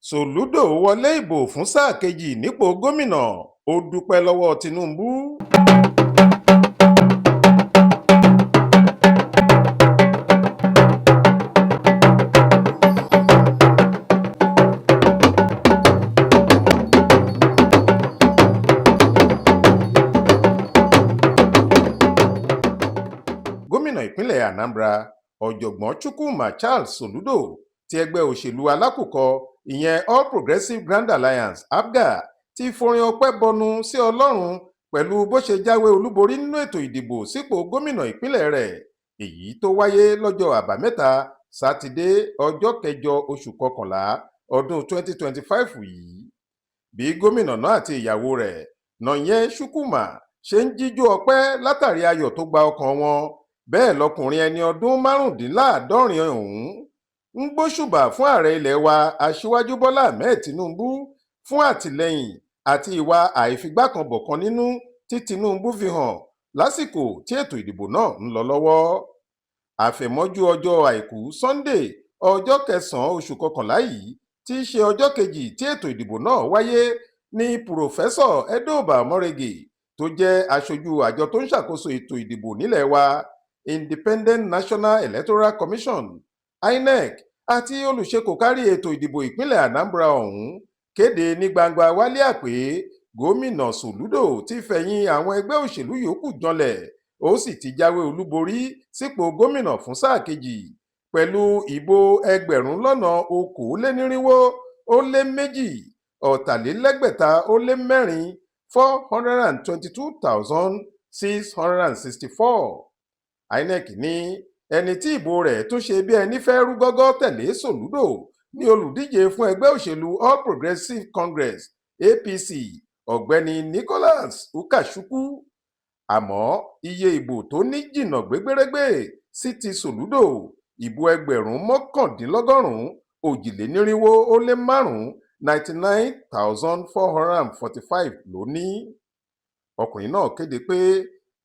Soludo wọlé ìbò fún sáà kejì nípò gómìnà, ó dúpẹ́ lọ́wọ́ Tinubu. Gómìnà ìpínlẹ̀ Anambra, ọ̀jọ̀gbọ́n Chukwuma Charles Soludo ti ẹgbẹ́ òṣèlú alákùkọ ìyẹn All Progressives Grand Alliance (APGA) ti forin ọpẹ́ bọnu sí Ọlọ́run pẹ̀lú bó ṣe jáwé olúborí nínú ètò ìdìbò sípò gómìnà ìpínlẹ̀ rẹ̀, èyí tó wáyé lọ́jọ́ àbámẹ́ta sátidé ọjọ́ 8 oṣù kọkànlá ọdún 2025 yìí. Bí gómìnà náà àti ìyàwó rẹ̀ Nonye Chukwuma ṣe ń jíjó ọpẹ́ látàrí ayọ̀ tó gba ọkàn wọn, bẹ́ẹ̀ lọkùnrin ẹni ọdún márùndínláàádọ́rin ọ̀hún ń gbóṣùbà fún ààrẹ ilẹ̀ wa Aṣíwájú Bọ́lá Ahmed Tinubu fún àtìlẹ́yìn àti ìwà àìfigbákanbọ̀kan nínú tí Tinubu fi hàn lásìkò tí ètò ìdìbò náà ń lọ lọ́wọ́. Àfẹ̀mọ́jú ọjọ́ àìkú Sunday ọjọ́ 9 oṣù kọkànlá yìí tí í ṣe ọjọ́ kejì tí ètò ìdìbò náà wáyé ní Pùròfẹ́sọ̀ Edoba Morege tó jẹ́ aṣojú àjọ tó ń ṣàkóso ètò ìdìbò nílẹ̀ wa Independent National Electoral Commission (INEC) àti olùṣekòkárí ètò ìdìbò ìpínlẹ̀ Anambra ọ̀hún kéde ní gbangba wálíà pé gómìnà Soludo ti fẹ̀yìn àwọn ẹgbẹ́ òṣèlú yòókù janlẹ̀, ó sì ti jáwé olúborí sípò gómìnà fún sáà kejì pẹ̀lú ìbò 2,422,422,664. INEC ní ẹni tí ìbò rẹ̀ tún ṣe bí ẹni fẹ́ rú gọ́gọ́ tẹ̀lé Soludo ní olùdíje fún ẹgbẹ́ òṣèlú All Progressives Congress (APC) ọ̀gbẹ́ni Nicholas Ukachukwu. Àmọ́ iye ìbò tó ní jìnnà gbégbérégbè sí ti Soludo, ìbò 1,138,500 (99,445) ló ní. Ọkùnrin náà kéde pé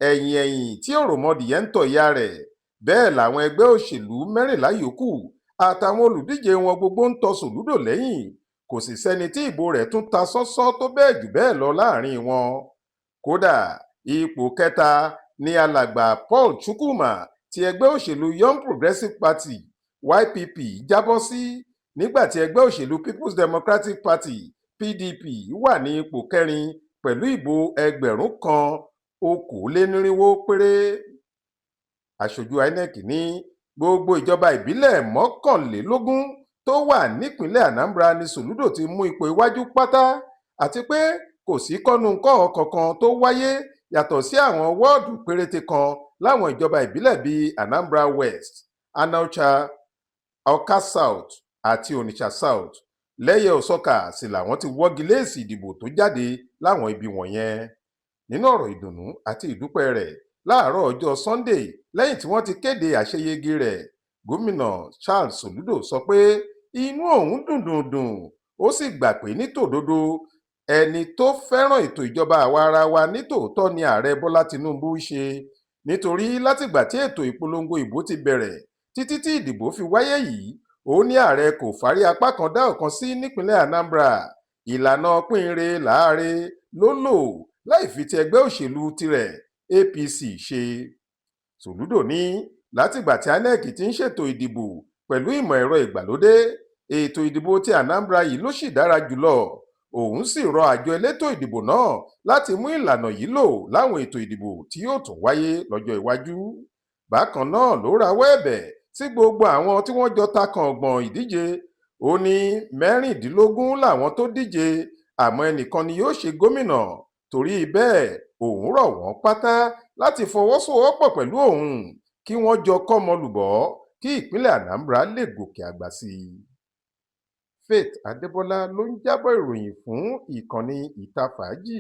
ẹ̀yìn tí òròmọdìyẹ ń tọ̀ ìyá rẹ̀, bẹ́ẹ̀ làwọn ẹgbẹ́ òṣèlú 14 yòókù àtàwọn olùdíje wọn gbogbo ń tọ Soludo lẹ́yìn, kò sì sẹ́ni tí ìbò rẹ̀ tún ta sánsán tó bẹ́ẹ̀ jù bẹ́ẹ̀ lọ láàrin wọn. Kódà ipò kẹta ni alàgbà Paul Chukwuma ti ẹgbẹ́ òṣèlú Young Progressive Party (YPP) jábọ́ sí, nígbà tí ẹgbẹ́ òṣèlú People's Democratic Party (PDP) wà ní ipò kẹrin pẹ̀lú ìbò 1,200 péré. Aṣojú INEC ní gbogbo ìjọba ìbílẹ̀ 21 tó wà nípìnlẹ̀ Anambra ni Soludo ti mú ipò iwájú pátá, àti pé kò sí kọ́nu-kọ́họ kankan tó wáyé yàtọ̀ sí àwọn wọ́ọ̀dù péréte kan láwọn ìjọba ìbílẹ̀ bíi Anambra West, Anaucha, Awka South àti Onitsha South. Lẹ́yẹ-ò-sọkà sì làwọn ti wọ́gi lé èsì ìdìbò tó jáde láwọn ibi wọ̀nyẹn. Nínú ọ̀rọ̀ ìdùnnú àti ìdúpẹ́ rẹ̀ láàárọ̀ ọjọ́ Sunday lẹ́yìn tí wọ́n ti kéde àṣeyege rẹ̀, gómìnà Charles Soludo sọ pé inú òun dùn, ó sì gbà pé nítòdodo ẹni tó fẹ́ràn ètò ìjọba àwa-arawa nítòótọ́ ni ààrẹ Bọ́lá Tinubu ṣe, nítorí látìgbà tí ètò ìpolongo ìbò ti bẹ̀rẹ̀ títí tí ìdìbò fi wáyé yìí, ó ní ààrẹ kò fárí apá kan dá ọ̀kan sí nípínlẹ̀ Anambra. Ìlànà pín-in-re làáre ló lò láì fi ti ẹgbẹ́ òṣèlú tirẹ̀ APC ṣe. Soludo ní látìgbà tí INEC ti ń ṣètò ìdìbò pẹ̀lú ìmọ̀ ẹ̀rọ ìgbàlódé, ètò ìdìbò ti Anambra yìí ló sì dára jùlọ. Òun sì rọ àjọ elétò ìdìbò náà láti mú ìlànà yìí lò láwọn ètò ìdìbò tí yóò tún wáyé lọ́jọ́ iwájú. Bákan náà ló rawọ́ ẹ̀bẹ̀ sí gbogbo àwọn tí wọ́n jọ ta kàngbọ̀n ìdíje. Ó ní 16 làwọn tó díje, àmọ́ ẹnìkan ni yóò ṣe gómìnà. Torí bẹ́ẹ̀ òun rọ̀ wọ́n pátá láti fọwọ́sowọ́pọ̀ pẹ̀lú òun kí wọ́n jọ kọ́mọlúbọ̀ kí ìpínlẹ̀ Anambra lè gòkè àgbà sí i. Faith Adébọlá ló ń jábọ̀ ìròyìn fún ìkànnì Ìta Fàájì.